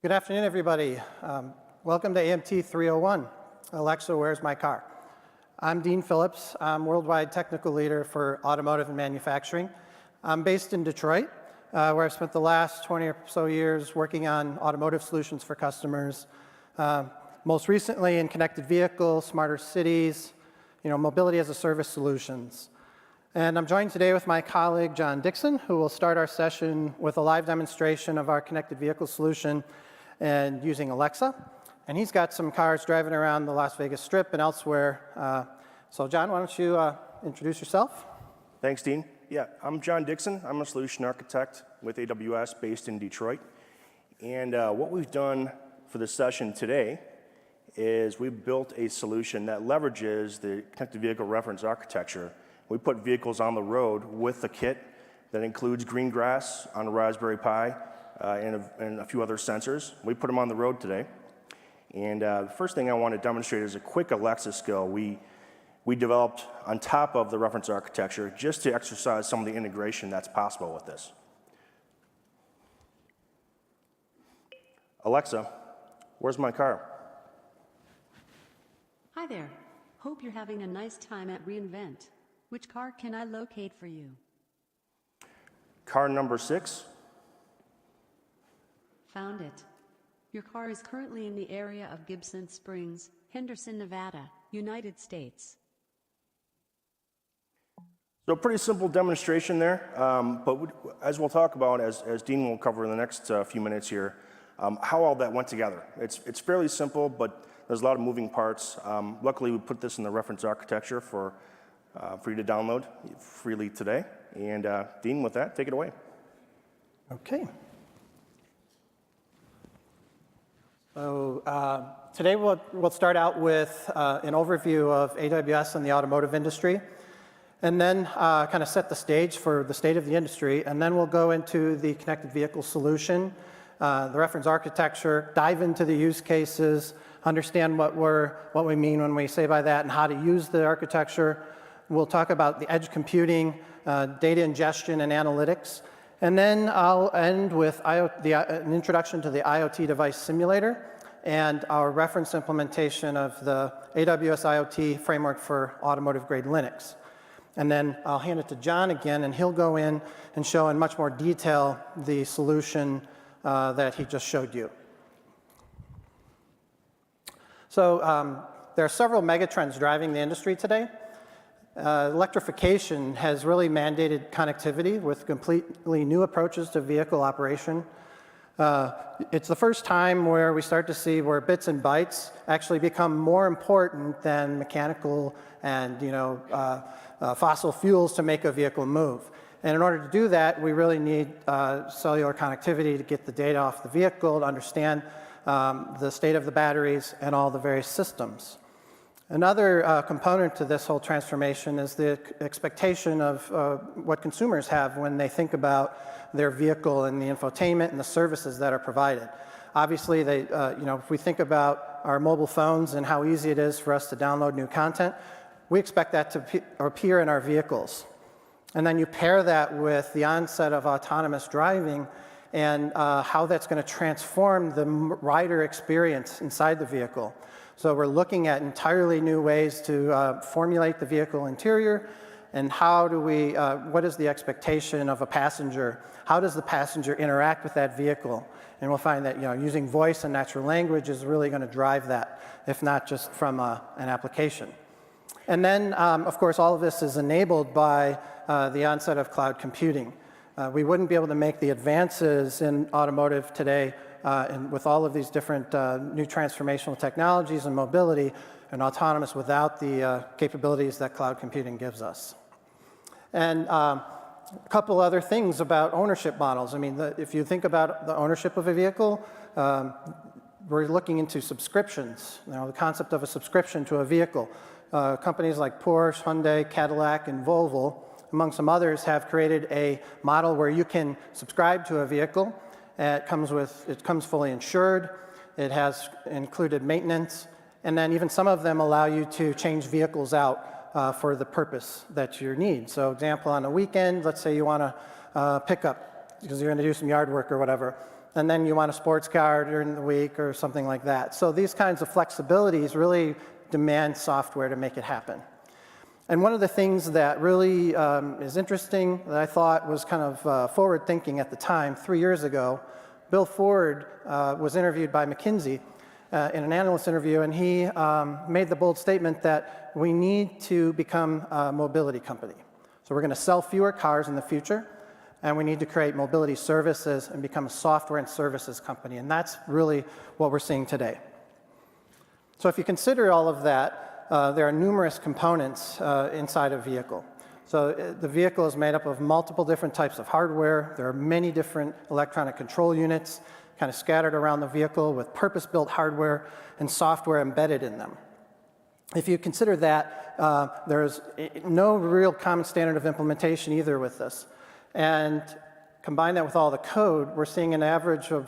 Good afternoon, everybody. Welcome to AMT301, Alexa, Where's My Car? I'm Dean Phillips. I'm Worldwide Technical Leader for Automotive and Manufacturing. I'm based in Detroit, where I've spent the last 20 or so years working on automotive solutions for customers, most recently in connected vehicles, smarter cities, mobility as a service solutions. And I'm joined today with my colleague, John Dixon, who will start our session with a live demonstration of our connected vehicle solution and using Alexa. And he's got some cars driving around the Las Vegas Strip and elsewhere. So John, why don't you introduce yourself? Thanks, Dean. Yeah, I'm John Dixon. I'm a solution architect with AWS based in Detroit. And what we've done for this session today is we've built a solution that leverages the connected vehicle reference architecture. We put vehicles on the road with a kit that includes green grass on a Raspberry Pi and a few other sensors. We put them on the road today. And the first thing I want to demonstrate is a quick Alexa skill we developed on top of the reference architecture just to exercise some of the integration that's possible with this. Alexa, where's my car? Hi there. Hope you're having a nice time at reInvent. Which car can I locate for you? Car number 6. Found it. Your car is currently in the area of Gibson Springs, Henderson, Nevada, United States. So pretty simple demonstration there, but as we'll talk about, as Dean will cover in the next few minutes here, how all that went together. It's fairly simple, but there's a lot of moving parts. Luckily, we put this in the reference architecture for you to download freely today. And Dean, with that, take it away. Okay. So today we'll start out with an overview of AWS and the automotive industry, and then kind of set the stage for the state of the industry, and then we'll go into the connected vehicle solution, the reference architecture, dive into the use cases, understand what we mean when we say by that, and how to use the architecture. We'll talk about the edge computing, data ingestion and analytics, and then I'll end with an introduction to the IoT Device Simulator and our reference implementation of the AWS IoT framework for automotive-grade Linux. And then I'll hand it to John again, and he'll go in and show in much more detail the solution that he just showed you. So there are several megatrends driving the industry today. Electrification has really mandated connectivity with completely new approaches to vehicle operation. It's the first time where we start to see where bits and bytes actually become more important than mechanical and fossil fuels to make a vehicle move. And in order to do that, we really need cellular connectivity to get the data off the vehicle, to understand the state of the batteries and all the various systems. Another component to this whole transformation is the expectation of what consumers have when they think about their vehicle and the infotainment and the services that are provided. Obviously, if we think about our mobile phones and how easy it is for us to download new content, we expect that to appear in our vehicles. And then you pair that with the onset of autonomous driving and how that's going to transform the rider experience inside the vehicle. So we're looking at entirely new ways to formulate the vehicle interior, and what is the expectation of a passenger? How does the passenger interact with that vehicle? And we'll find that using voice and natural language is really going to drive that, if not just from an application. And then, of course, all of this is enabled by the onset of cloud computing. We wouldn't be able to make the advances in automotive today and with all of these different new transformational technologies and mobility and autonomous without the capabilities that cloud computing gives us. And a couple other things about ownership models. I mean, if you think about the ownership of a vehicle, we're looking into subscriptions, the concept of a subscription to a vehicle. Companies like Porsche, Hyundai, Cadillac, and Volvo, among some others, have created a model where you can subscribe to a vehicle. It comes fully insured. It has included maintenance, and then even some of them allow you to change vehicles out for the purpose that you need. So, example, on a weekend, let's say you want to pick up because you're going to do some yard work or whatever. and then you want a sports car during the week or something like that. So these kinds of flexibilities really demand software to make it happen. And one of the things that really is interesting that I thought was kind of forward thinking at the time, 3 years ago, Bill Ford was interviewed by McKinsey in an analyst interview, and he made the bold statement that we need to become a mobility company. So we're going to sell fewer cars in the future, and we need to create mobility services and become a software and services company. And that's really what we're seeing today. So if you consider all of that, there are numerous components inside a vehicle. So the vehicle is made up of multiple different types of hardware. There are many different electronic control units kind of scattered around the vehicle with purpose-built hardware and software embedded in them. If you consider that, there's no real common standard of implementation either with this. And combine that with all the code, we're seeing an average of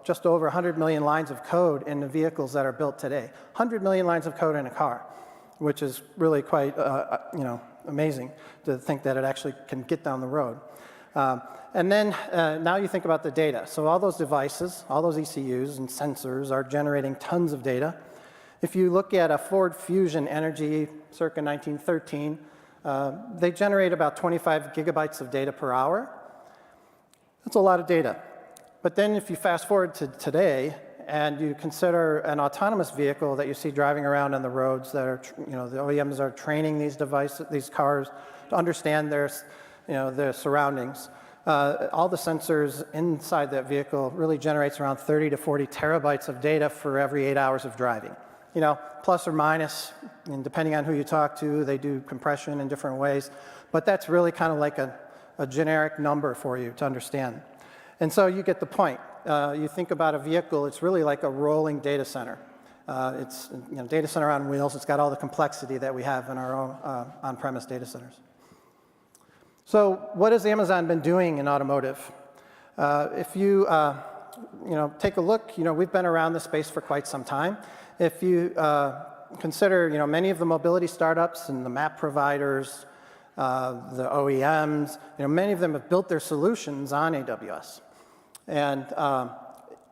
just over 100 million lines of code in the vehicles that are built today. 100 million lines of code in a car, which is really quite amazing to think that it actually can get down the road. And then now you think about the data. So all those devices, all those ECUs and sensors are generating tons of data. If you look at a Ford Fusion Energy circa 1913, they generate about 25 gigabytes of data per hour. That's a lot of data. But then if you fast forward to today and you consider an autonomous vehicle that you see driving around on the roads that are, the OEMs are training these devices, these cars to understand their surroundings. All the sensors inside that vehicle really generates around 30 to 40 terabytes of data for every 8 hours of driving. Plus or minus, and depending on who you talk to, they do compression in different ways. But that's really kind of like a generic number for you to understand. And so you get the point. You think about a vehicle, it's really like a rolling data center. It's data center on wheels. It's got all the complexity that we have in our own on-premise data centers. So what has Amazon been doing in automotive? If you take a look, we've been around this space for quite some time. If you consider, many of the mobility startups and the map providers, the OEMs, many of them have built their solutions on AWS. And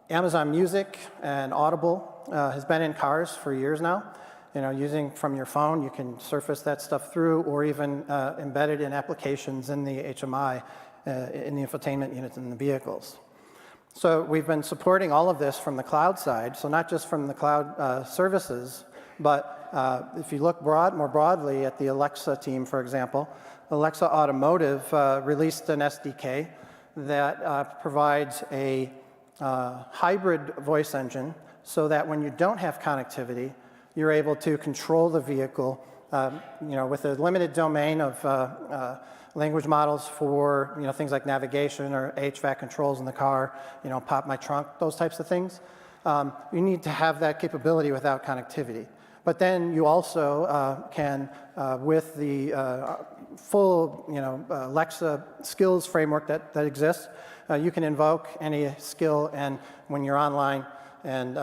Amazon Music and Audible has been in cars for years now. Using from your phone, you can surface that stuff through, or even embed it in applications in the HMI, in the infotainment units in the vehicles. So we've been supporting all of this from the cloud side, so not just from the cloud services, but if you look more broadly at the Alexa team, for example, Alexa Automotive released an SDK that provides a hybrid voice engine so that when you don't have connectivity, you're able to control the vehicle with a limited domain of language models for things like navigation or HVAC controls in the car, pop my trunk, those types of things. You need to have that capability without connectivity. But then you also can, with the full Alexa skills framework that exists, you can invoke any skill and when you're online and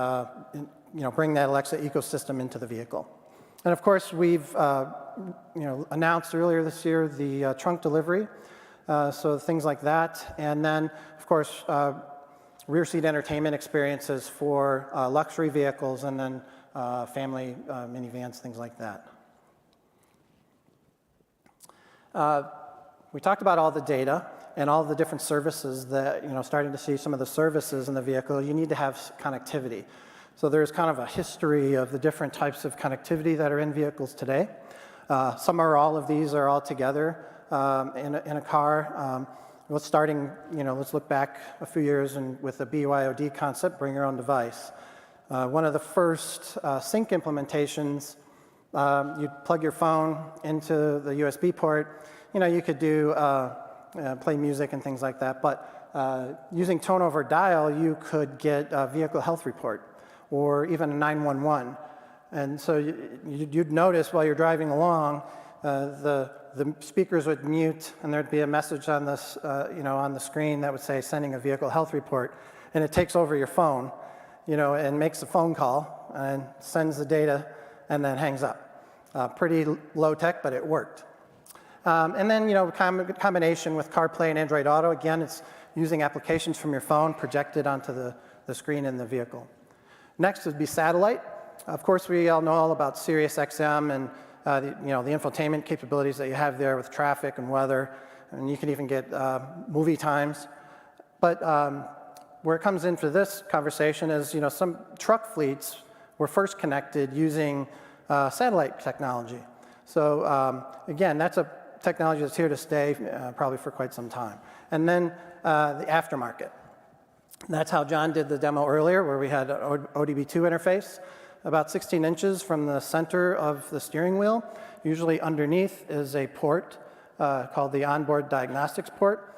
bring that Alexa ecosystem into the vehicle. And of course, we've announced earlier this year the trunk delivery, so things like that. And then, of course, rear seat entertainment experiences for luxury vehicles and then family minivans, things like that. We talked about all the data and all the different services that, starting to see some of the services in the vehicle, you need to have connectivity. So there's kind of a history of the different types of connectivity that are in vehicles today. Some or all of these are all together in a car. Let's look back a few years and with the BYOD concept, bring your own device. One of the first sync implementations, you'd plug your phone into the USB port. You could do play music and things like that, but using tone over dial, you could get a vehicle health report or even a 911. And so you'd notice while you're driving along, the speakers would mute and there'd be a message on this, on the screen that would say sending a vehicle health report, and it takes over your phone, and makes a phone call and sends the data and then hangs up. Pretty low tech, but it worked. And then, combination with CarPlay and Android Auto, again, it's using applications from your phone projected onto the screen in the vehicle. Next would be satellite. Of course, we all know all about Sirius XM and the infotainment capabilities that you have there with traffic and weather, and you can even get movie times. But where it comes into this conversation is, some truck fleets were first connected using satellite technology. So again, that's a technology that's here to stay probably for quite some time. And then the aftermarket. That's how John did the demo earlier, where we had an ODB2 interface, about 16 inches from the center of the steering wheel. Usually underneath is a port called the onboard diagnostics port.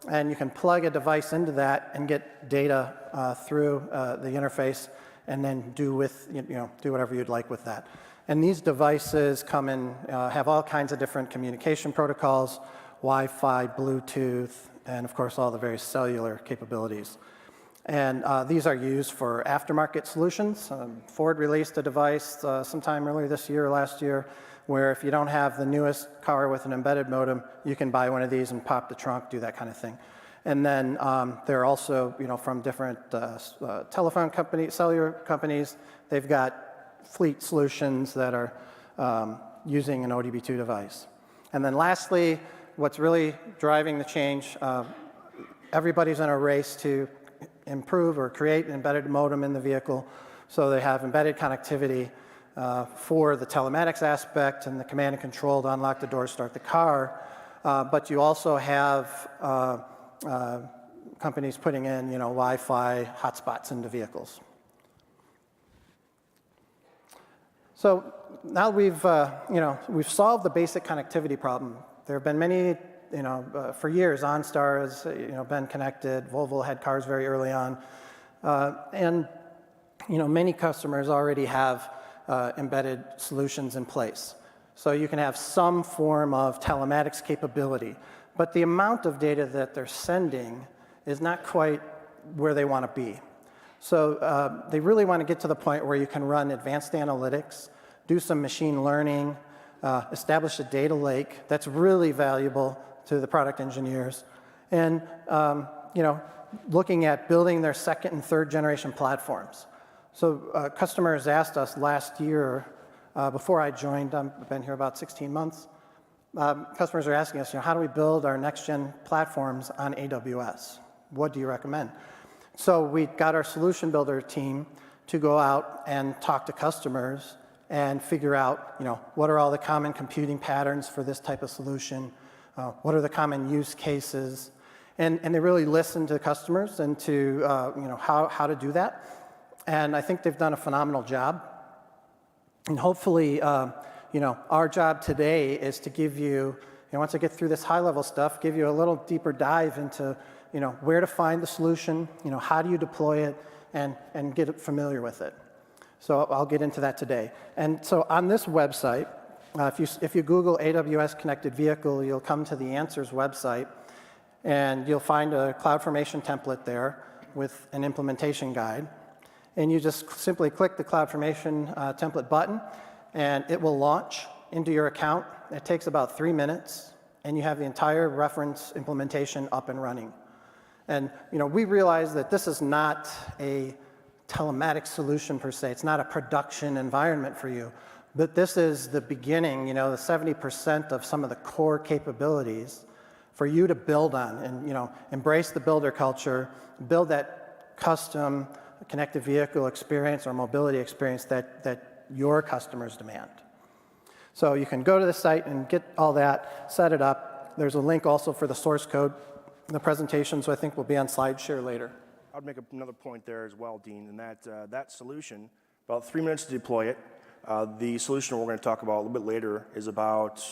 And you can plug a device into that and get data through the interface, and then do whatever you'd like with that. And these devices come in, have all kinds of different communication protocols, Wi-Fi, Bluetooth, and of course all the various cellular capabilities. And these are used for aftermarket solutions. Ford released a device sometime earlier this year or last year, where if you don't have the newest car with an embedded modem, you can buy one of these and pop the trunk, do that kind of thing. And then there are also, from different telephone companies, cellular companies, they've got fleet solutions that are using an ODB2 device. And then lastly, what's really driving the change, everybody's in a race to improve or create an embedded modem in the vehicle, so they have embedded connectivity for the telematics aspect and the command and control to unlock the door, start the car. But you also have companies putting in, Wi-Fi hotspots into vehicles. So now we've solved the basic connectivity problem. There have been many, for years, OnStar has, been connected. Volvo had cars very early on. And, many customers already have embedded solutions in place. So you can have some form of telematics capability, but the amount of data that they're sending is not quite where they want to be. So they really want to get to the point where you can run advanced analytics, do some machine learning, establish a data lake that's really valuable to the product engineers, and looking at building their second and third generation platforms. So customers asked us last year, before I joined, I've been here about 16 months, customers are asking us, how do we build our next gen platforms on AWS? What do you recommend? So we got our solution builder team to go out and talk to customers and figure out, what are all the common computing patterns for this type of solution? What are the common use cases? And they really listen to customers and to, how to do that. And I think they've done a phenomenal job. And hopefully, our job today is to give you, once I get through this high-level stuff, give you a little deeper dive into, where to find the solution, how do you deploy it, and get familiar with it. So I'll get into that today. And so on this website, if you Google AWS Connected Vehicle, you'll come to the Answers website, and you'll find a CloudFormation template there with an implementation guide. And you just simply click the CloudFormation template button, and it will launch into your account. It takes about 3 minutes, and you have the entire reference implementation up and running. And we realize that this is not a telematics solution per se. It's not a production environment for you. But this is the beginning, the 70% of some of the core capabilities for you to build on and, embrace the builder culture, build that custom connected vehicle experience or mobility experience that your customers demand. So you can go to the site and get all that, set it up. There's a link also for the source code. The presentation, so I think will be on SlideShare later. I'd make another point there as well, Dean, in that that solution, about 3 minutes to deploy it. The solution we're going to talk about a little bit later is about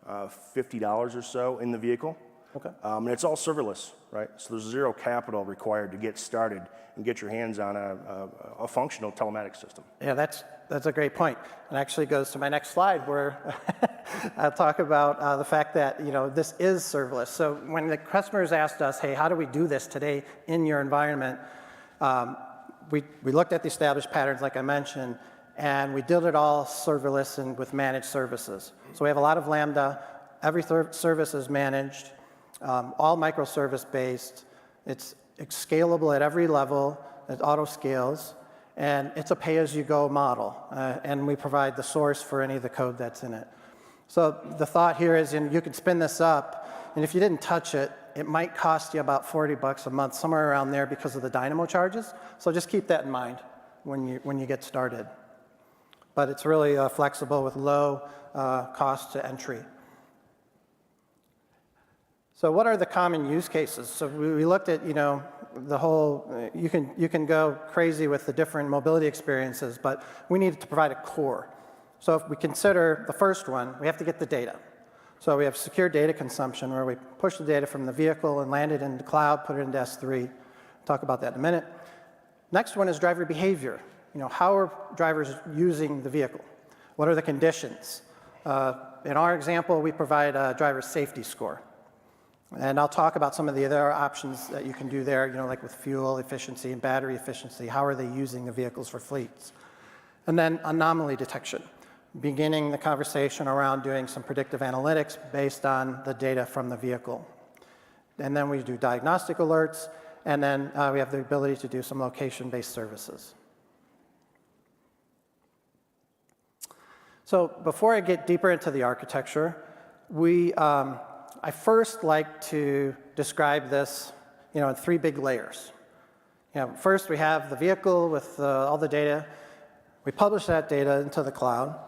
$50 or so in the vehicle. Okay. And it's all serverless, right? So there's zero capital required to get started and get your hands on a functional telematics system. Yeah, that's a great point. And actually goes to my next slide where I'll talk about the fact that this is serverless. So when the customers asked us, hey, how do we do this today in your environment? We looked at the established patterns like I mentioned, and we did it all serverless and with managed services. So we have a lot of Lambda. Every service is managed, all microservice based. It's scalable at every level, it auto scales, and it's a pay-as-you-go model, and we provide the source for any of the code that's in it. So the thought here is you can spin this up, and if you didn't touch it, it might cost you about $40 a month, somewhere around there because of the Dynamo charges. So just keep that in mind when you get started. But it's really flexible with low cost to entry. So what are the common use cases? So we looked at, the whole, you can go crazy with the different mobility experiences, but we needed to provide a core. So if we consider the first one, we have to get the data. So we have secure data consumption, where we push the data from the vehicle and land it in the cloud, put it into S3. Talk about that in a minute. Next one is driver behavior. How are drivers using the vehicle? What are the conditions? In our example, we provide a driver safety score. And I'll talk about some of the other options that you can do there, like with fuel efficiency and battery efficiency. How are they using the vehicles for fleets? And then anomaly detection, beginning the conversation around doing some predictive analytics based on the data from the vehicle. And then we do diagnostic alerts, and then we have the ability to do some location-based services. So before I get deeper into the architecture, I first like to describe this, in 3 big layers. First we have the vehicle with all the data. We publish that data into the cloud,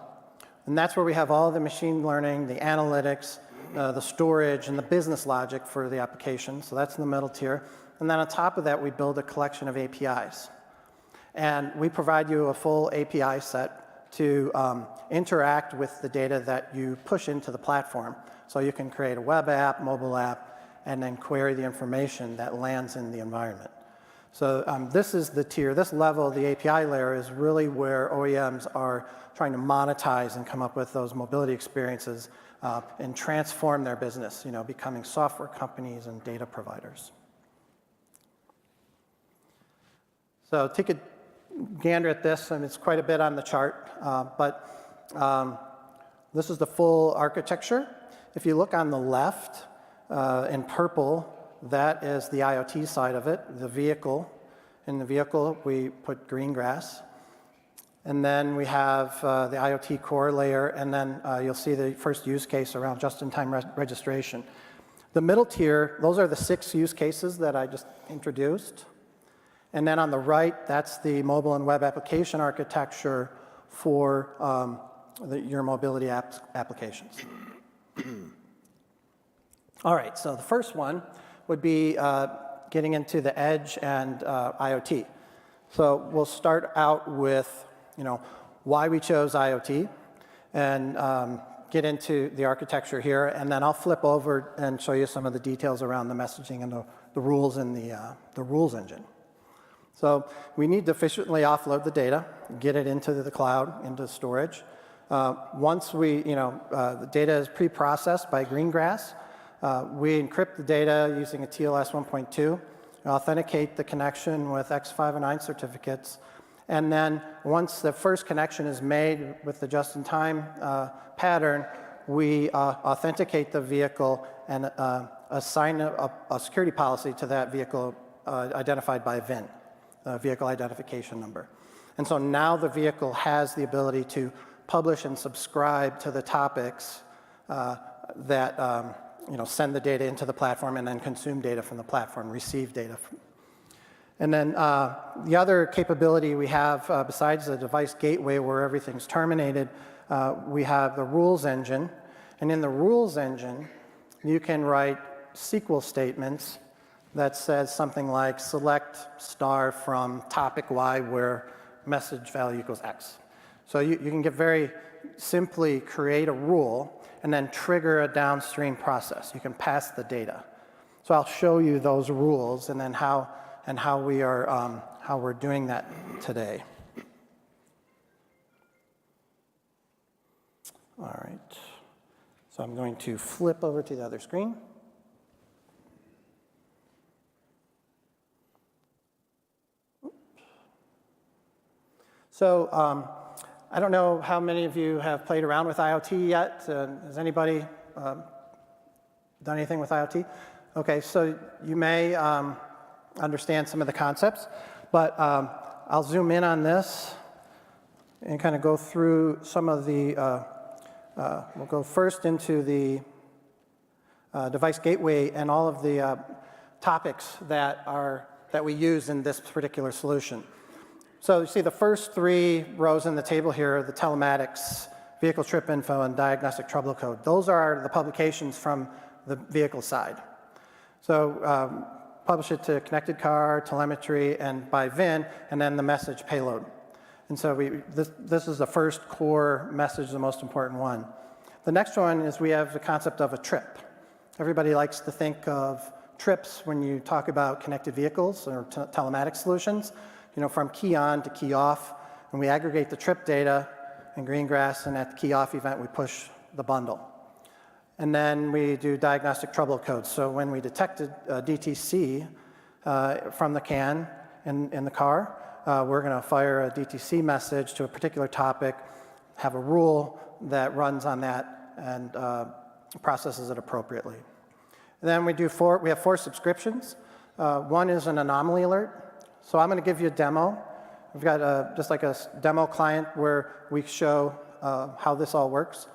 and that's where we have all the machine learning, the analytics, the storage, and the business logic for the application. So that's in the middle tier. And then on top of that, we build a collection of APIs. And we provide you a full API set to interact with the data that you push into the platform. So you can create a web app, mobile app, and then query the information that lands in the environment. So this is the tier. This level, the API layer, is really where OEMs are trying to monetize and come up with those mobility experiences and transform their business, becoming software companies and data providers. So take a gander at this, and it's quite a bit on the chart, but this is the full architecture. If you look on the left, in purple, that is the IoT side of it, the vehicle. In the vehicle, we put green grass. And then we have the IoT core layer, and then you'll see the first use case around just-in-time registration. The middle tier, those are the 6 use cases that I just introduced. And then on the right, that's the mobile and web application architecture for your mobility applications. All right, so the first one would be getting into the edge and IoT. So we'll start out with, why we chose IoT, and get into the architecture here, and then I'll flip over and show you some of the details around the messaging and the rules in the rules engine. So we need to efficiently offload the data, get it into the cloud, into storage. Once the data is pre-processed by Greengrass, we encrypt the data using a TLS 1.2, authenticate the connection with X509 certificates, and then once the first connection is made with the just-in-time pattern, we authenticate the vehicle and assign a security policy to that vehicle identified by VIN, vehicle identification number. And so now the vehicle has the ability to publish and subscribe to the topics that send the data into the platform and then consume data from the platform, receive data. And then the other capability we have, besides the device gateway where everything's terminated, we have the rules engine. And in the rules engine, you can write SQL statements that says something like select star from topic Y where message value equals X. So you can get very simply create a rule and then trigger a downstream process. You can pass the data. So I'll show you those rules and then how we're doing that today. All right. So I'm going to flip over to the other screen. So I don't know how many of you have played around with IoT yet. Has anybody done anything with IoT? Okay, so you may understand some of the concepts. But I'll zoom in on this and kind of go through some of the, we'll go first into the device gateway and all of the topics that we use in this particular solution. So you see the first 3 rows in the table here are the telematics, vehicle trip info, and diagnostic trouble code. Those are the publications from the vehicle side. So publish it to connected car, telemetry, and by VIN, and then the message payload. And so this is the first core message, the most important one. The next one is we have the concept of a trip. Everybody likes to think of trips when you talk about connected vehicles or telematics solutions, from key on to key off, and we aggregate the trip data in Greengrass, and at the key off event, we push the bundle. And then we do diagnostic trouble codes. So when we detected DTC from the CAN in the car, we're going to fire a DTC message to a particular topic, have a rule that runs on that and processes it appropriately. And then we have 4 subscriptions. One is an anomaly alert. So I'm going to give you a demo. We've got just like a demo client where we show how this all works.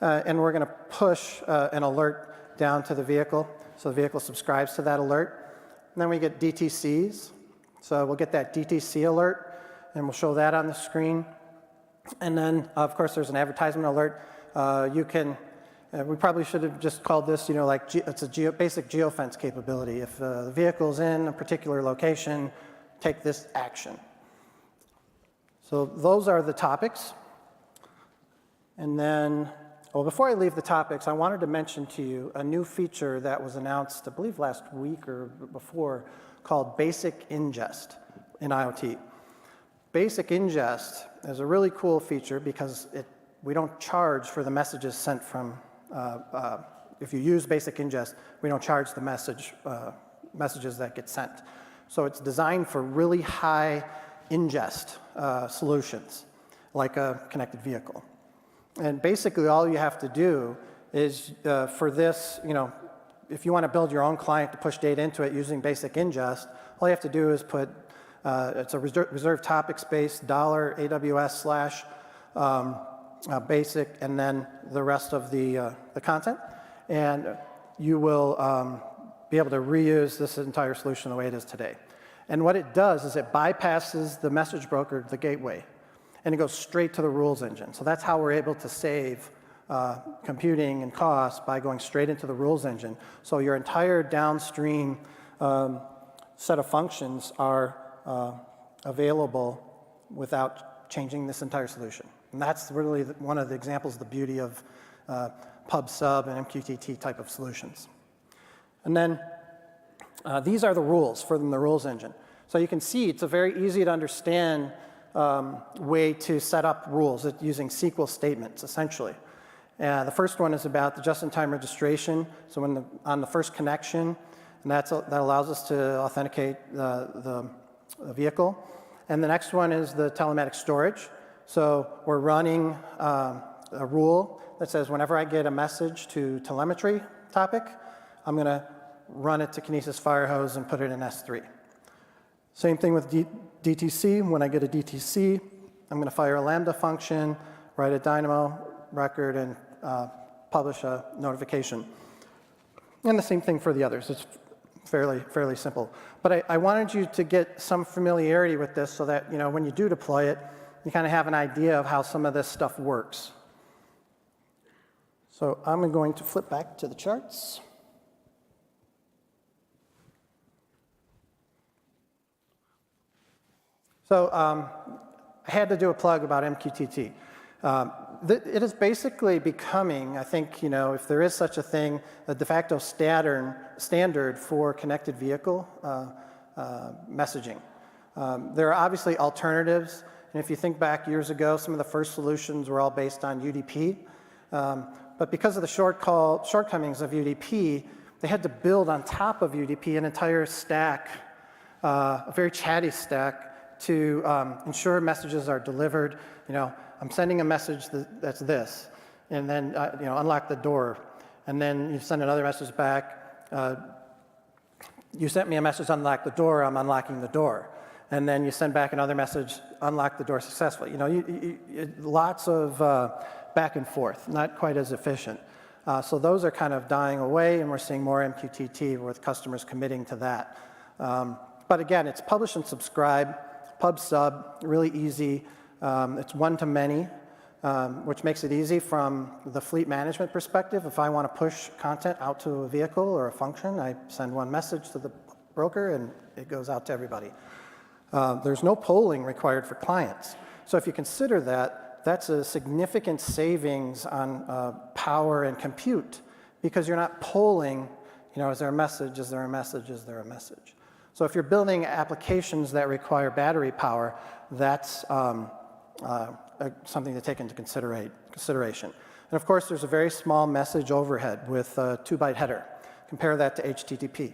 And we're going to push an alert down to the vehicle, so the vehicle subscribes to that alert. And then we get DTCs. So we'll get that DTC alert, and we'll show that on the screen. And then, of course, there's an advertisement alert. We probably should have just called this, it's a basic geofence capability. If the vehicle's in a particular location, take this action. So those are the topics. And then, before I leave the topics, I wanted to mention to you a new feature that was announced, I believe last week or before, called Basic Ingest in IoT. Basic Ingest is a really cool feature because we don't charge for the messages sent from, if you use Basic Ingest, we don't charge the messages that get sent. So it's designed for really high ingest solutions, like a connected vehicle. And basically all you have to do is for this, if you want to build your own client to push data into it using Basic Ingest, all you have to do is put, it's a reserved topic space, $AWS / basic, and then the rest of the content. And you will be able to reuse this entire solution the way it is today. And what it does is it bypasses the message broker, the gateway, and it goes straight to the rules engine. So that's how we're able to save computing and cost by going straight into the rules engine. So your entire downstream set of functions are available without changing this entire solution. And that's really one of the examples of the beauty of pub sub and MQTT type of solutions. And then these are the rules from the rules engine. So you can see it's a very easy to understand way to set up rules using SQL statements, essentially. The first one is about the just-in-time registration. So on the first connection, and that allows us to authenticate the vehicle. And the next one is the telematic storage. So we're running a rule that says whenever I get a message to telemetry topic, I'm going to run it to Kinesis Firehose and put it in S3. Same thing with DTC. When I get a DTC, I'm going to fire a Lambda function, write a Dynamo record, and publish a notification. And the same thing for the others. It's fairly simple. But I wanted you to get some familiarity with this so that when you do deploy it, you kind of have an idea of how some of this stuff works. So I'm going to flip back to the charts. So I had to do a plug about MQTT. It is basically becoming, I think, if there is such a thing, a de facto standard for connected vehicle messaging. There are obviously alternatives, and if you think back years ago, some of the first solutions were all based on UDP. But because of the shortcomings of UDP, they had to build on top of UDP an entire stack, a very chatty stack, to ensure messages are delivered. I'm sending a message that's this, and then unlock the door, and then you send another message back. you sent me a message, unlock the door, I'm unlocking the door. And then you send back another message, unlock the door successfully. You know, lots of back and forth, not quite as efficient. So those are kind of dying away, and we're seeing more MQTT with customers committing to that. But again, it's publish and subscribe, pub sub, really easy. It's one-to-many, which makes it easy from the fleet management perspective. If I want to push content out to a vehicle or a function, I send one message to the broker, and it goes out to everybody. There's no polling required for clients. So if you consider that, that's a significant savings on power and compute, because you're not polling, you know, is there a message, is there a message, is there a message? So if you're building applications that require battery power, that's something to take into consideration. And of course, there's a very small message overhead with a 2-byte header. Compare that to HTTP.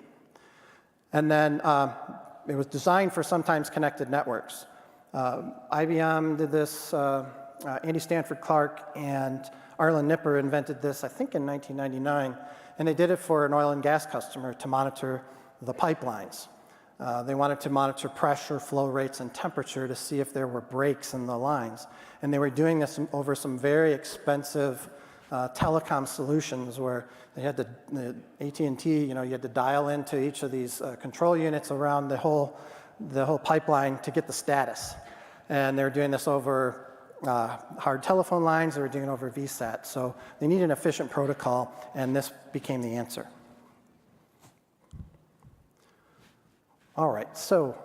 And then it was designed for sometimes connected networks. IBM did this, Andy Stanford Clark and Arlen Nipper invented this, I think in 1999, and they did it for an oil and gas customer to monitor the pipelines. They wanted to monitor pressure, flow rates, and temperature to see if there were breaks in the lines. And they were doing this over some very expensive telecom solutions where they had the AT&T, you know, you had to dial into each of these control units around the whole pipeline to get the status. And they were doing this over hard telephone lines, they were doing it over VSAT. So they needed an efficient protocol, and this became the answer. All right, so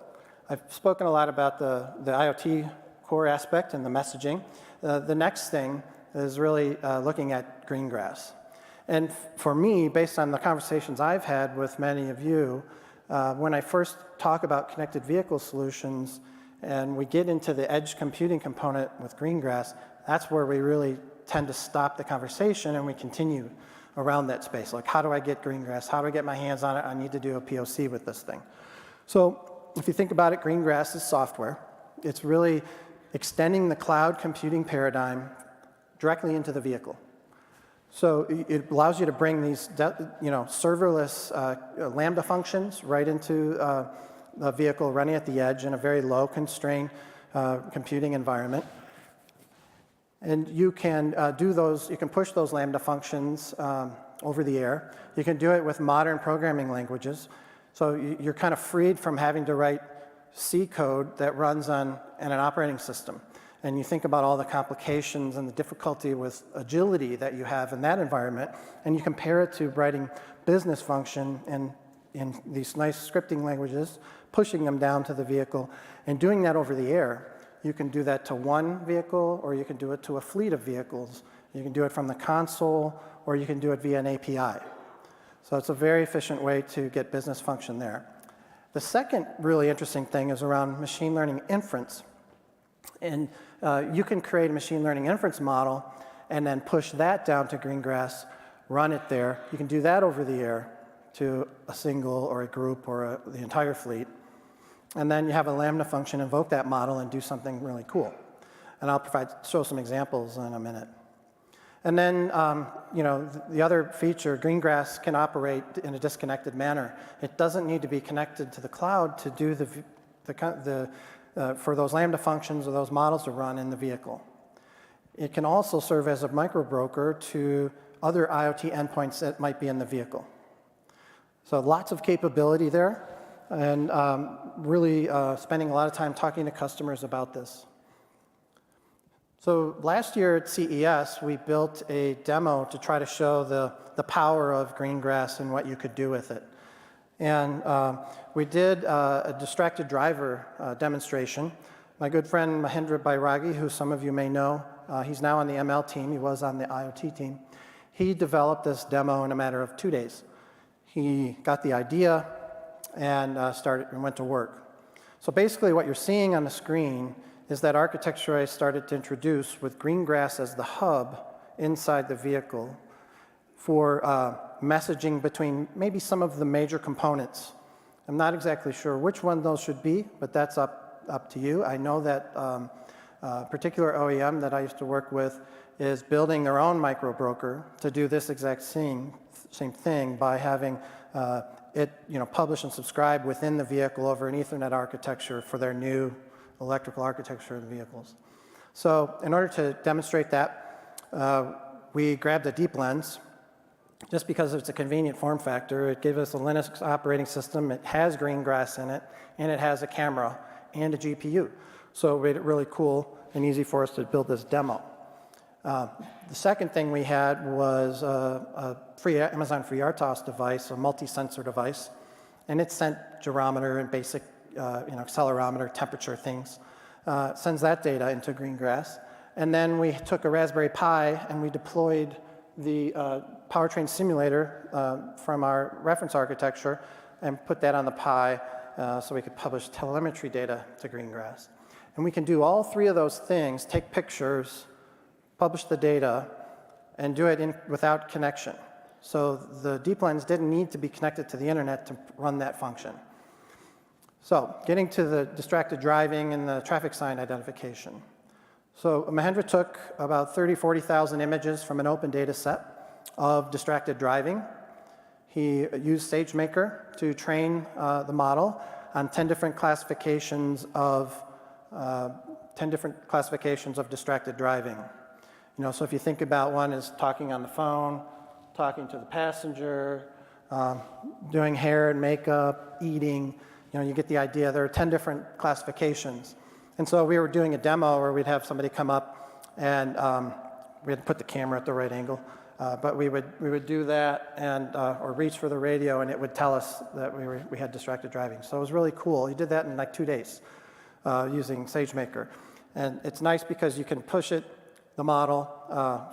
I've spoken a lot about the IoT core aspect and the messaging. The next thing is really looking at green grass. And for me, based on the conversations I've had with many of you, when I first talk about connected vehicle solutions and we get into the edge computing component with green grass, that's where we really tend to stop the conversation and we continue around that space. Like, how do I get green grass? How do I get my hands on it? I need to do a POC with this thing. So if you think about it, green grass is software. It's really extending the cloud computing paradigm directly into the vehicle. So it allows you to bring these serverless Lambda functions right into the vehicle running at the edge in a very low constrained computing environment. And you can do those, you can push those Lambda functions over the air. You can do it with modern programming languages. So you're kind of freed from having to write C code that runs on an operating system. And you think about all the complications and the difficulty with agility that you have in that environment, and you compare it to writing business function in these nice scripting languages, pushing them down to the vehicle, and doing that over the air. You can do that to one vehicle, or you can do it to a fleet of vehicles. You can do it from the console, or you can do it via an API. So it's a very efficient way to get business function there. The second really interesting thing is around machine learning inference. And you can create a machine learning inference model and then push that down to Greengrass, run it there. You can do that over the air to a single or a group or the entire fleet. And then you have a Lambda function invoke that model and do something really cool. And I'll show some examples in a minute. And then, the other feature, Greengrass can operate in a disconnected manner. It doesn't need to be connected to the cloud to do for those Lambda functions or those models to run in the vehicle. It can also serve as a microbroker to other IoT endpoints that might be in the vehicle. So lots of capability there, and really spending a lot of time talking to customers about this. So last year at CES, we built a demo to try to show the power of Greengrass and what you could do with it. And we did a distracted driver demonstration. My good friend Mahendra Bairagi, who some of you may know, he's now on the ML team, he was on the IoT team. He developed this demo in a matter of 2 days. He got the idea and went to work. So basically what you're seeing on the screen is that architecture I started to introduce with Greengrass as the hub inside the vehicle for messaging between maybe some of the major components. I'm not exactly sure which one those should be, but that's up to you. I know that a particular OEM that I used to work with is building their own microbroker to do this exact same thing by having publish and subscribe within the vehicle over an Ethernet architecture for their new electrical architecture of the vehicles. So in order to demonstrate that, we grabbed a deep lens. Just because it's a convenient form factor, it gave us a Linux operating system, it has green grass in it, and it has a camera and a GPU. So it made it really cool and easy for us to build this demo. The second thing we had was a free Amazon FreeRTOS device, a multi-sensor device, and it sent gyrometer and basic accelerometer, temperature things, sends that data into Greengrass. And then we took a Raspberry Pi and we deployed the powertrain simulator from our reference architecture and put that on the Pi so we could publish telemetry data to Greengrass. And we can do all three of those things, take pictures, publish the data, and do it without connection. So the deep lens didn't need to be connected to the internet to run that function. So getting to the distracted driving and the traffic sign identification. So Mahendra took about 40,000 images from an open data set of distracted driving. He used SageMaker to train the model on 10 different classifications of distracted driving. So if you think about one is talking on the phone, talking to the passenger, doing hair and makeup, eating, you get the idea. There are 10 different classifications. And so we were doing a demo where we'd have somebody come up and we had to put the camera at the right angle, but we would do that and or reach for the radio and it would tell us that we had distracted driving. So it was really cool. He did that in like 2 days using SageMaker. And it's nice because you can push the model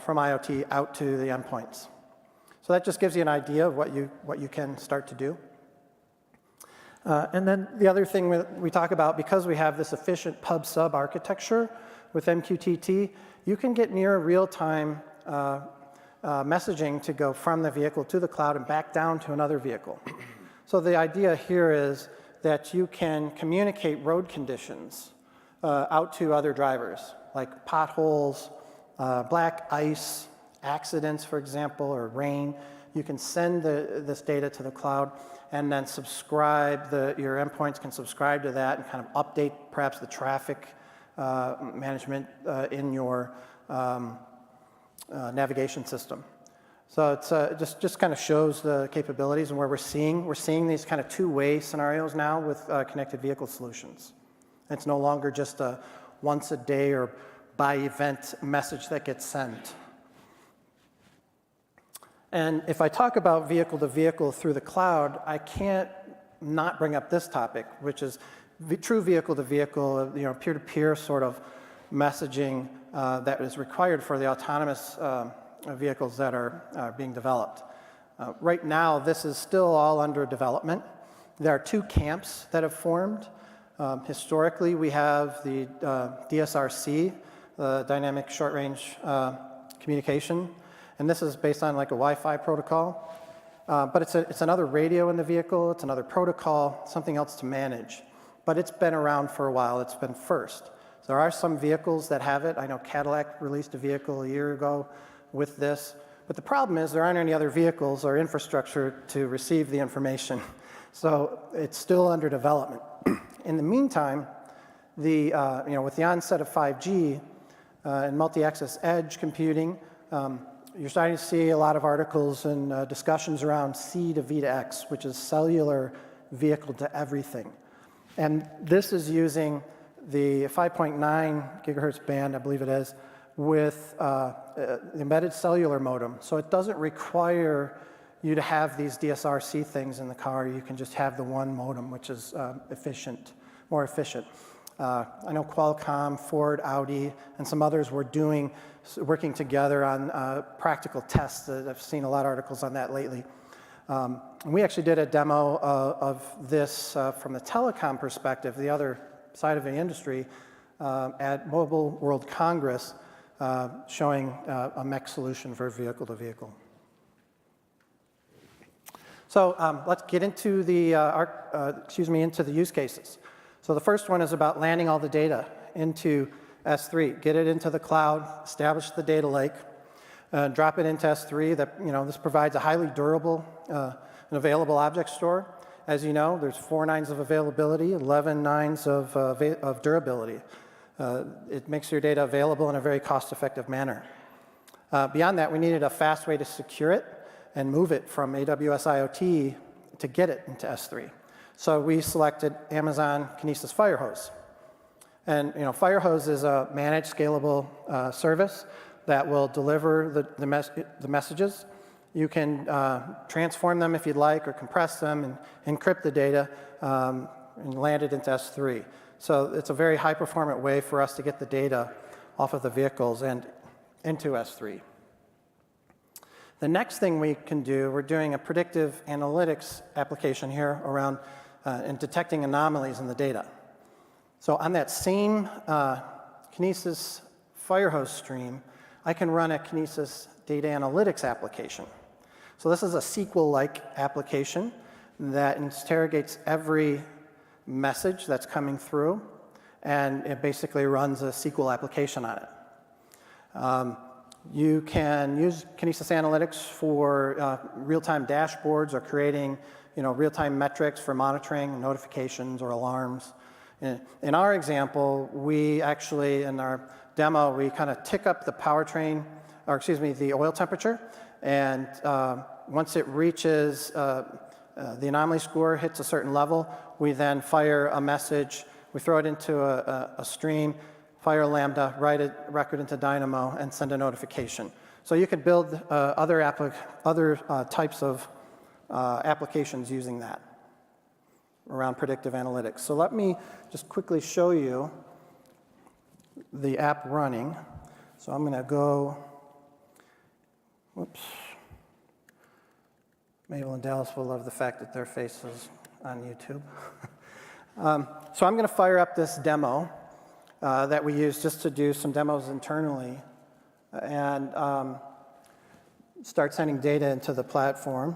from IoT out to the endpoints. So that just gives you an idea of what you can start to do. And then the other thing we talk about, because we have this efficient pub-sub architecture with MQTT, you can get near real-time messaging to go from the vehicle to the cloud and back down to another vehicle. So the idea here is that you can communicate road conditions out to other drivers, like potholes, black ice, accidents, for example, or rain. You can send this data to the cloud and then subscribe, your endpoints can subscribe to that and kind of update perhaps the traffic management in your navigation system. So it's just kind of shows the capabilities and where we're seeing these kind of two-way scenarios now with connected vehicle solutions. It's no longer just a once a day or by event message that gets sent. And if I talk about vehicle to vehicle through the cloud, I can't not bring up this topic, which is true vehicle to vehicle, peer-to-peer sort of messaging that is required for the autonomous vehicles that are being developed. Right now, this is still all under development. There are two camps that have formed. Historically, we have the DSRC, the Dynamic Short Range Communication, and this is based on like a Wi-Fi protocol. But it's another radio in the vehicle, it's another protocol, something else to manage. But it's been around for a while, it's been first. So there are some vehicles that have it. I know Cadillac released a vehicle a year ago with this. But the problem is there aren't any other vehicles or infrastructure to receive the information. So it's still under development. In the meantime, with the onset of 5G and multi-access edge computing, you're starting to see a lot of articles and discussions around C to V to X, which is cellular vehicle to everything. And this is using the 5.9 gigahertz band, I believe it is, with embedded cellular modem. So it doesn't require you to have these DSRC things in the car. You can just have the one modem, which is more efficient. I know Qualcomm, Ford, Audi, and some others were working together on practical tests. I've seen a lot of articles on that lately. And we actually did a demo of this from the telecom perspective, the other side of the industry, at Mobile World Congress, showing a MEC solution for vehicle to vehicle. So let's get into into the use cases. So the first one is about landing all the data into S3, get it into the cloud, establish the data lake, drop it into S3. This provides a highly durable an available object store. As you know, there's 4 nines of availability, 11 nines of durability. It makes your data available in a very cost-effective manner. Beyond that, we needed a fast way to secure it and move it from AWS IoT to get it into S3. So we selected Amazon Kinesis Firehose. And Firehose is a managed scalable service that will deliver the messages. You can transform them if you'd like, or compress them and encrypt the data and land it into S3. So it's a very high-performant way for us to get the data off of the vehicles and into S3. The next thing we can do, we're doing a predictive analytics application here around and detecting anomalies in the data. So on that same Kinesis Firehose stream, I can run a Kinesis data analytics application. So this is a SQL-like application that interrogates every message that's coming through, and it basically runs a SQL application on it. You can use Kinesis Analytics for real-time dashboards or creating real-time metrics for monitoring, notifications, or alarms. In our example, we actually, in our demo, we kind of tick up the powertrain, or excuse me, the oil temperature, and once it reaches, the anomaly score hits a certain level, we then fire a message, we throw it into a stream, fire a Lambda, write a record into Dynamo, and send a notification. So you could build other types of applications using that around predictive analytics. So let me just quickly show you the app running. So I'm going to go, whoops. Mabel and Dallas will love the fact that their face is on YouTube. So I'm going to fire up this demo that we use just to do some demos internally and start sending data into the platform.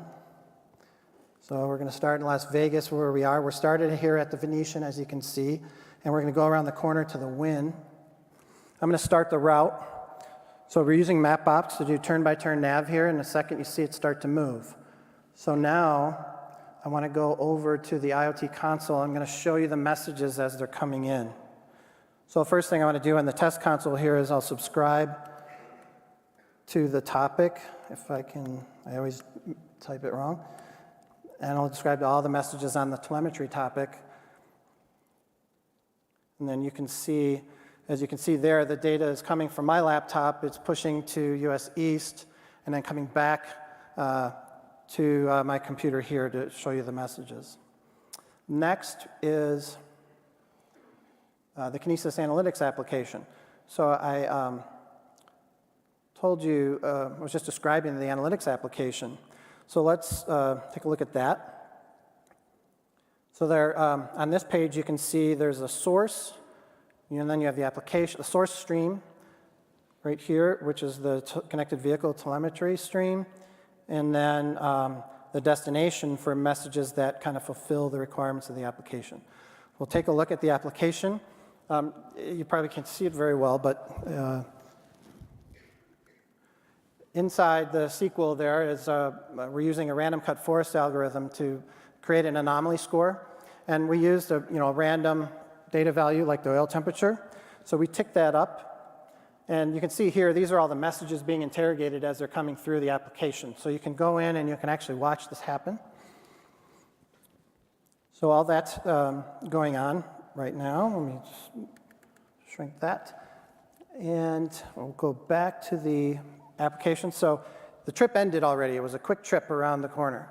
So we're going to start in Las Vegas where we are. We're started here at the Venetian, as you can see, and we're going to go around the corner to the Wynn. I'm going to start the route. So we're using Mapbox to do turn-by-turn nav here. In a second, you see it start to move. So now I want to go over to the IoT console. I'm going to show you the messages as they're coming in. So the first thing I want to do on the test console here is I'll subscribe to the topic. If I can, I always type it wrong. And I'll subscribe to all the messages on the telemetry topic. And then you can see, as you can see there, the data is coming from my laptop. It's pushing to US East and then coming back to my computer here to show you the messages. Next is the Kinesis Analytics application. So I told you, I was just describing the analytics application. So let's take a look at that. So there, on this page, you can see there's a source, and then you have the application, the source stream right here, which is the connected vehicle telemetry stream, and then the destination for messages that kind of fulfill the requirements of the application. We'll take a look at the application. You probably can't see it very well, but inside the SQL there is, we're using a random cut forest algorithm to create an anomaly score. And we used a random data value like the oil temperature. So we tick that up. And you can see here, these are all the messages being interrogated as they're coming through the application. So you can go in and you can actually watch this happen. So all that's going on right now. Let me just shrink that. And we'll go back to the application. So the trip ended already. It was a quick trip around the corner.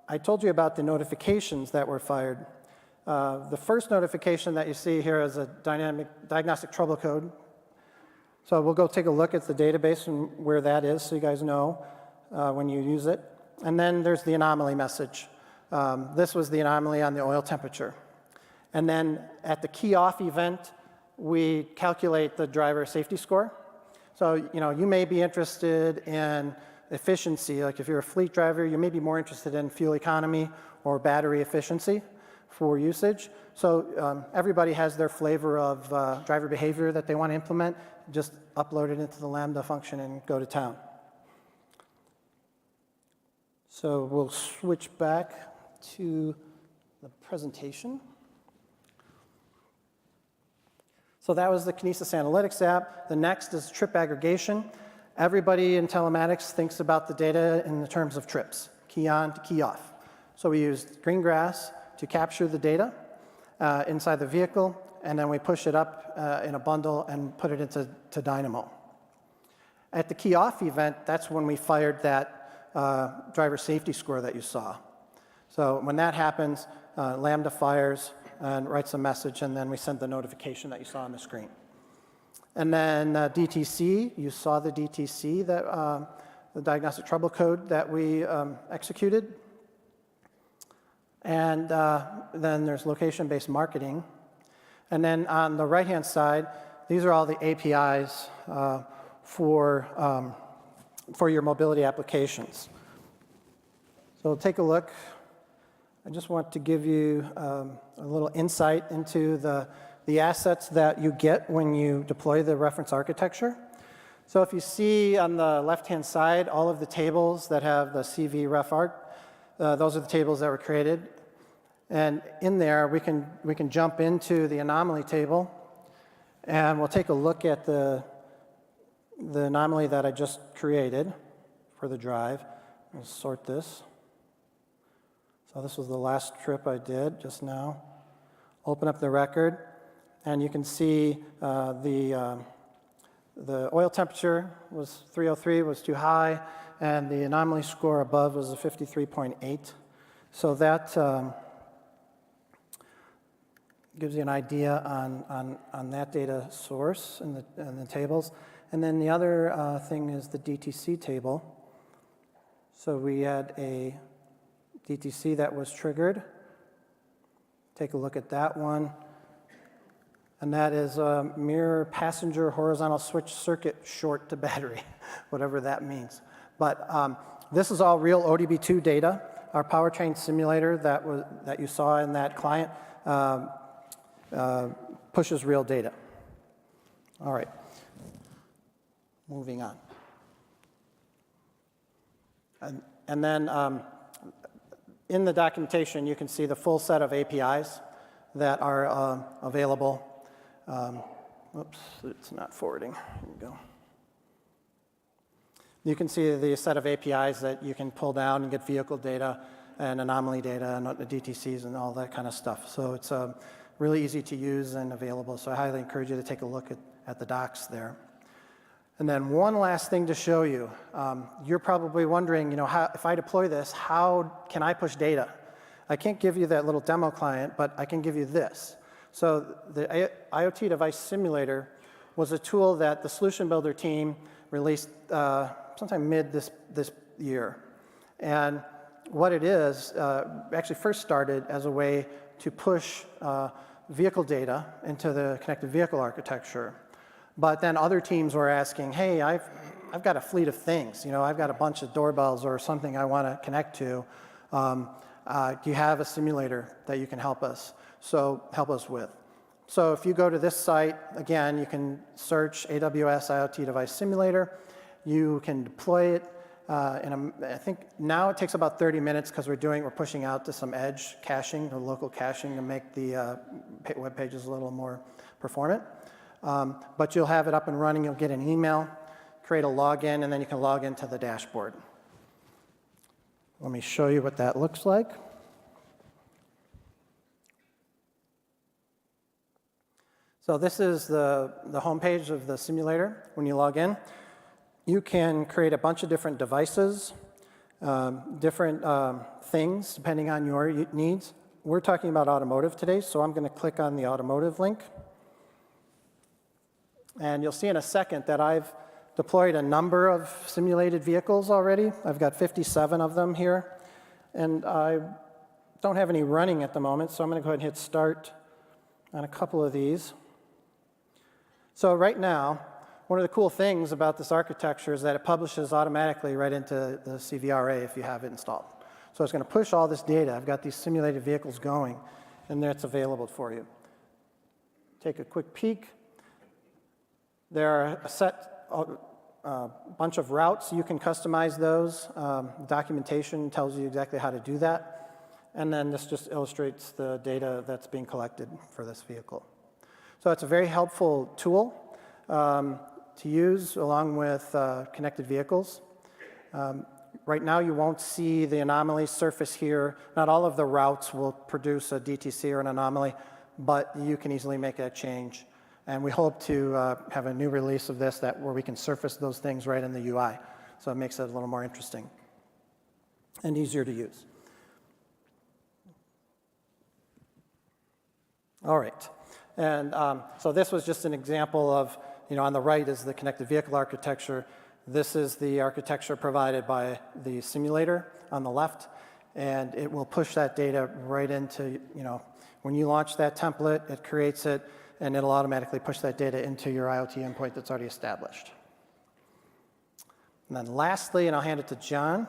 I told you about the notifications that were fired. The first notification that you see here is a dynamic diagnostic trouble code. So we'll go take a look at the database and where that is so you guys know when you use it. And then there's the anomaly message. This was the anomaly on the oil temperature. And then at the key off event, we calculate the driver safety score. So you may be interested in efficiency. Like if you're a fleet driver, you may be more interested in fuel economy or battery efficiency for usage. So everybody has their flavor of driver behavior that they want to implement. Just upload it into the Lambda function and go to town. So we'll switch back to the presentation. So that was the Kinesis Analytics app. The next is trip aggregation. Everybody in telematics thinks about the data in the terms of trips, key on to key off. So we used Greengrass to capture the data inside the vehicle, and then we push it up in a bundle and put it into Dynamo. At the key off event, that's when we fired that driver safety score that you saw. So when that happens, Lambda fires and writes a message, and then we send the notification that you saw on the screen. And then DTC, you saw the DTC, that, the diagnostic trouble code that we executed. And then there's location-based marketing. And then on the right-hand side, these are all the APIs for your mobility applications. So take a look. I just want to give you a little insight into the assets that you get when you deploy the reference architecture. So if you see on the left-hand side all of the tables that have the CV ref arc, those are the tables that were created. And in there, we can jump into the anomaly table, and we'll take a look at the anomaly that I just created for the drive. We'll sort this. So this was the last trip I did just now. Open up the record, and you can see the oil temperature was 303, was too high, and the anomaly score above was a 53.8. So that gives you an idea on that data source in the tables. And then the other thing is the DTC table. So we had a DTC that was triggered. Take a look at that one. And that is a mirror passenger horizontal switch circuit short to battery, whatever that means. But this is all real ODB2 data. Our powertrain simulator that you saw in that client pushes real data. All right, moving on. And then in the documentation, you can see the full set of APIs that are available. Oops, it's not forwarding. Here we go. You can see the set of APIs that you can pull down and get vehicle data and anomaly data and the DTCs and all that kind of stuff. So it's really easy to use and available. So I highly encourage you to take a look at the docs there. And then one last thing to show you. You're probably wondering, if I deploy this, how can I push data? I can't give you that little demo client, but I can give you this. So the IoT Device Simulator was a tool that the Solution Builder team released sometime mid this year. And what it is, actually first started as a way to push vehicle data into the connected vehicle architecture. But then other teams were asking, hey, I've got a fleet of things. I've got a bunch of doorbells or something I want to connect to. Do you have a simulator that you can help us with? So if you go to this site, again, you can search AWS IoT Device Simulator. You can deploy it. I think now it takes about 30 minutes because we're pushing out to some edge caching or local caching to make the web pages a little more performant. But you'll have it up and running. You'll get an email, create a login, and then you can log into the dashboard. Let me show you what that looks like. So this is the homepage of the simulator when you log in. You can create a bunch of different devices, different things depending on your needs. We're talking about automotive today, so I'm going to click on the automotive link. And you'll see in a second that I've deployed a number of simulated vehicles already. I've got 57 of them here. And I don't have any running at the moment, so I'm going to go ahead and hit start on a couple of these. So right now, one of the cool things about this architecture is that it publishes automatically right into the CVRA if you have it installed. So it's going to push all this data. I've got these simulated vehicles going, and that's available for you. Take a quick peek. There are a set bunch of routes. You can customize those. Documentation tells you exactly how to do that. And then this just illustrates the data that's being collected for this vehicle. So it's a very helpful tool to use along with connected vehicles. Right now, you won't see the anomaly surface here. Not all of the routes will produce a DTC or an anomaly, but you can easily make that change. And we hope to have a new release of this where we can surface those things right in the UI. So it makes it a little more interesting and easier to use. All right. And so this was just an example of, on the right is the connected vehicle architecture. This is the architecture provided by the simulator on the left. And it will push that data right into, when you launch that template, it creates it, and it'll automatically push that data into your IoT endpoint that's already established. And then lastly, and I'll hand it to John,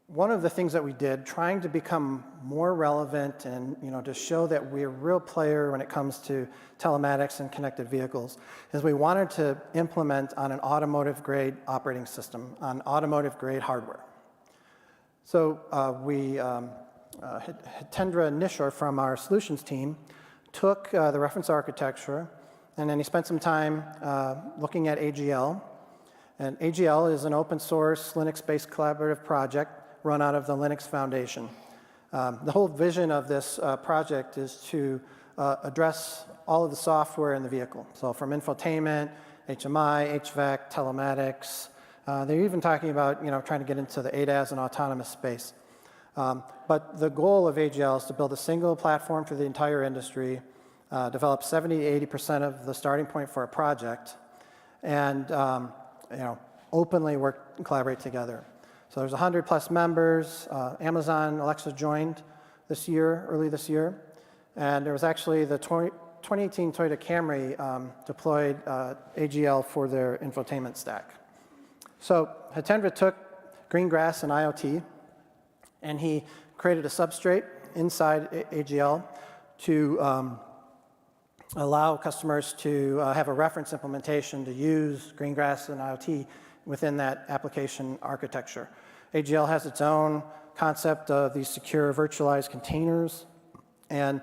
one of the things that we did, trying to become more relevant and to show that we're a real player when it comes to telematics and connected vehicles, is we wanted to implement on an automotive-grade operating system, on automotive-grade hardware. So Hitendra Nishar from our solutions team took the reference architecture, and then he spent some time looking at AGL. And AGL is an open source Linux-based collaborative project run out of the Linux Foundation. The whole vision of this project is to address all of the software in the vehicle. So from infotainment, HMI, HVAC, telematics. They're even talking about trying to get into the ADAS and autonomous space. But the goal of AGL is to build a single platform for the entire industry, develop 70–80% of the starting point for a project, and openly work and collaborate together. So there's 100+ members. Amazon Alexa joined early this year. And there was actually the 2018 Toyota Camry deployed AGL for their infotainment stack. So Hitendra took Greengrass and IoT, and he created a substrate inside AGL to allow customers to have a reference implementation to use Greengrass and IoT within that application architecture. AGL has its own concept of these secure virtualized containers, and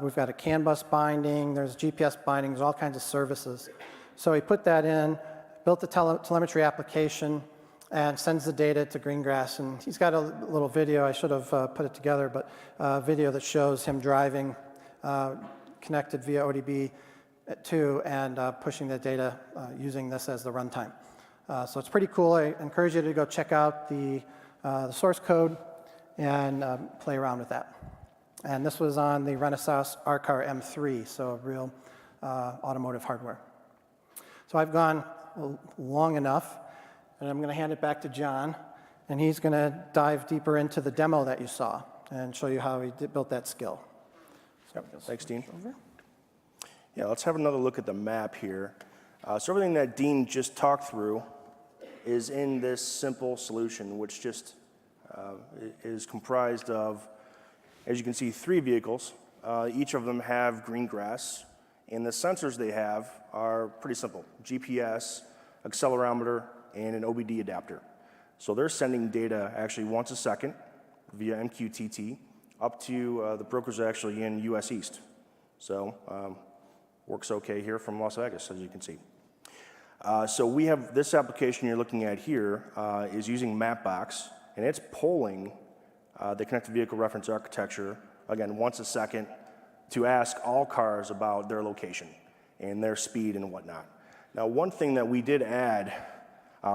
we've got a CAN bus binding, there's GPS bindings, all kinds of services. So he put that in, built the telemetry application, and sends the data to Greengrass. And he's got a little video, I should have put it together, but a video that shows him driving connected via ODB to and pushing the data using this as the runtime. So it's pretty cool. I encourage you to go check out the source code and play around with that. And this was on the Renesas R-Car M3, so real automotive hardware. So I've gone long enough, and I'm going to hand it back to John, and he's going to dive deeper into the demo that you saw and show you how he built that skill. Yep. Thanks, Dean. Yeah, let's have another look at the map here. So everything that Dean just talked through is in this simple solution, which just is comprised of, as you can see, 3 vehicles. Each of them have Greengrass, and the sensors they have are pretty simple: GPS, accelerometer, and an OBD adapter. So they're sending data actually once a second via MQTT up to the brokers actually in US East. So works okay here from Las Vegas, as you can see. So we have this application you're looking at here is using Mapbox, and it's polling the connected vehicle reference architecture, again, once a second, to ask all cars about their location and their speed and whatnot. Now, one thing that we did add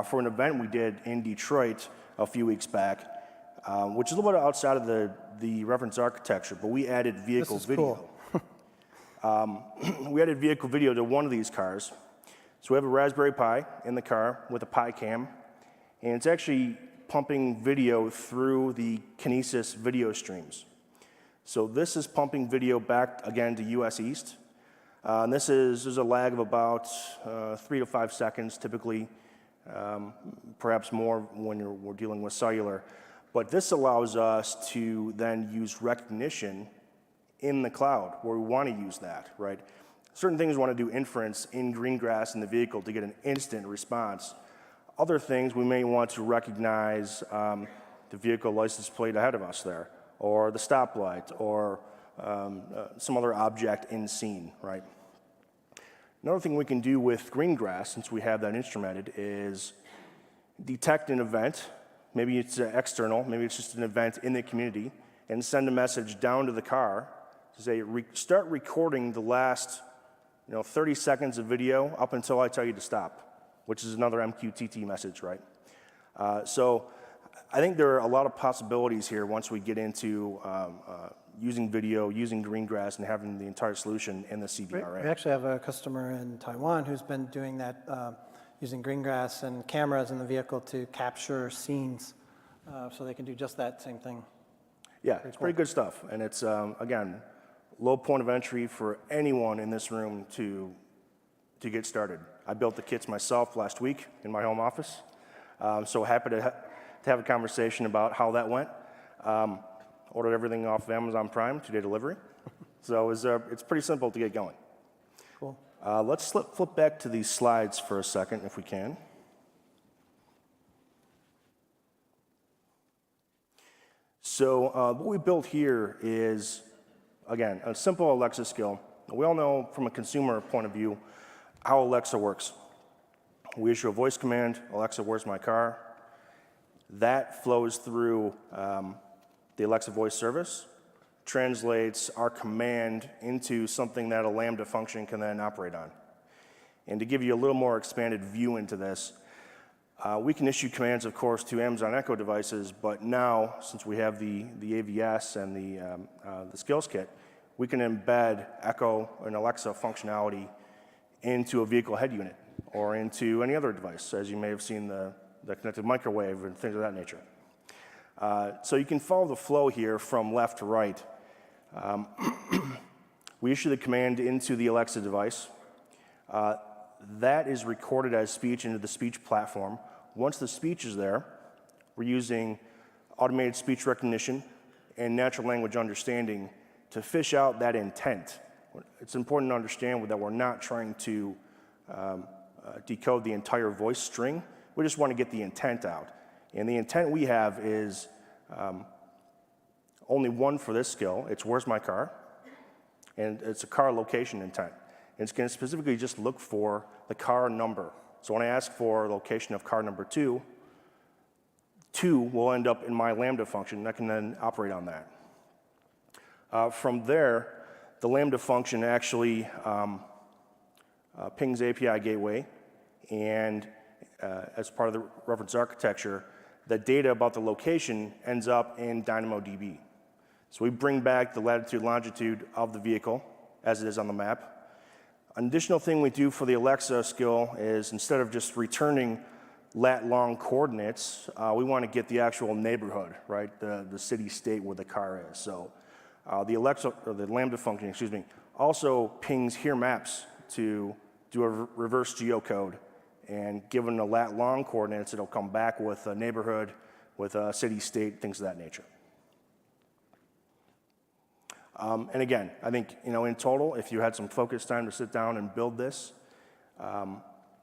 for an event we did in Detroit a few weeks back, which is a little bit outside of the reference architecture, but we added vehicle video. Cool. We added vehicle video to one of these cars. So we have a Raspberry Pi in the car with a Pi cam, and it's actually pumping video through the Kinesis video streams. So this is pumping video back again to US East. And there's a lag of about 3 to 5 seconds, typically, perhaps more when we're dealing with cellular. But this allows us to then use recognition in the cloud where we want to use that, right? certain things we want to do inference in green grass in the vehicle to get an instant response. Other things we may want to recognize the vehicle license plate ahead of us there, or the stoplight, or some other object in scene, right? Another thing we can do with green grass, since we have that instrumented, is detect an event. Maybe it's external, maybe it's just an event in the community, and send a message down to the car to say, start recording the last 30 seconds of video up until I tell you to stop, which is another MQTT message, right? So I think there are a lot of possibilities here once we get into using video, using green grass, and having the entire solution in the CBRA. We actually have a customer in Taiwan who's been doing that, using green grass and cameras in the vehicle to capture scenes, so they can do just that same thing. Yeah, it's pretty good stuff. And it's, again, low point of entry for anyone in this room to get started. I built the kits myself last week in my home office. So happy to have a conversation about how that went. Ordered everything off of Amazon Prime, 2-day delivery. So it's pretty simple to get going. Cool. Let's flip back to these slides for a second, if we can. So what we built here is, again, a simple Alexa skill. We all know from a consumer point of view how Alexa works. We issue a voice command, Alexa, where's my car? That flows through the Alexa voice service, translates our command into something that a Lambda function can then operate on. And to give you a little more expanded view into this, we can issue commands, of course, to Amazon Echo devices, but now, since we have the AVS and the skills kit, we can embed Echo and Alexa functionality into a vehicle head unit or into any other device, as you may have seen the connected microwave and things of that nature. So you can follow the flow here from left to right. We issue the command into the Alexa device. That is recorded as speech into the speech platform. Once the speech is there, we're using automated speech recognition and natural language understanding to fish out that intent. It's important to understand that we're not trying to decode the entire voice string. We just want to get the intent out. And the intent we have is only one for this skill. It's where's my car? And it's a car location intent. And it's going to specifically just look for the car number. So when I ask for location of car number 2, 2 will end up in my Lambda function, and I can then operate on that. From there, the Lambda function actually pings API gateway, and as part of the reference architecture, the data about the location ends up in DynamoDB. So we bring back the latitude, longitude of the vehicle as it is on the map. An additional thing we do for the Alexa skill is instead of just returning lat-long coordinates, we want to get the actual neighborhood, right? The city state where the car is. So the Alexa, or the Lambda function, excuse me, also pings here maps to do a reverse geocode. And given the lat-long coordinates, it'll come back with a neighborhood, with a city state, things of that nature. And again, I think, in total, if you had some focused time to sit down and build this,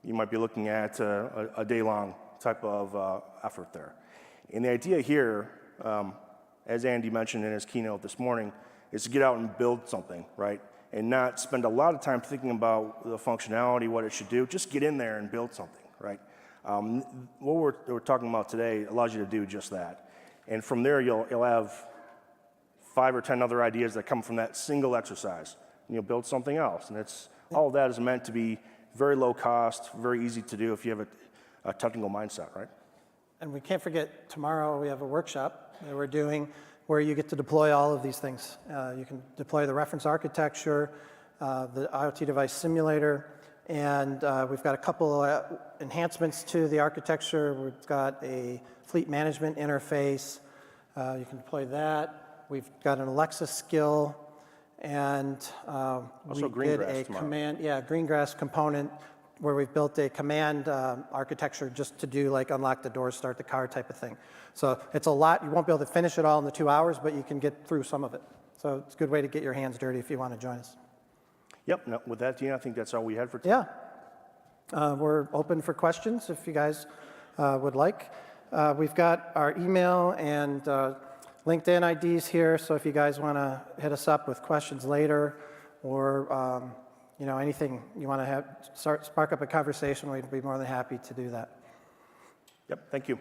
you might be looking at a day-long type of effort there. And the idea here, as Andy mentioned in his keynote this morning, is to get out and build something, right? And not spend a lot of time thinking about the functionality, what it should do. Just get in there and build something, right? What we're talking about today allows you to do just that. And from there, you'll have 5 or 10 other ideas that come from that single exercise. And you'll build something else. And all of that is meant to be very low cost, very easy to do if you have a technical mindset, right? And we can't forget, tomorrow we have a workshop that we're doing where you get to deploy all of these things. You can deploy the reference architecture, the IoT Device Simulator, and we've got a couple enhancements to the architecture. We've got a fleet management interface. You can deploy that. We've got an Alexa skill, and we did a command, Greengrass component where we've built a command architecture just to do like unlock the door, start the car type of thing. So it's a lot. You won't be able to finish it all in the 2 hours, but you can get through some of it. So it's a good way to get your hands dirty if you want to join us. Yep, no, with that, Dean, I think that's all we had for today. Yeah. We're open for questions if you guys would like. We've got our email and LinkedIn IDs here, so if you guys want to hit us up with questions later or you know, anything you want to spark up a conversation, we'd be more than happy to do that. Yep, thank you.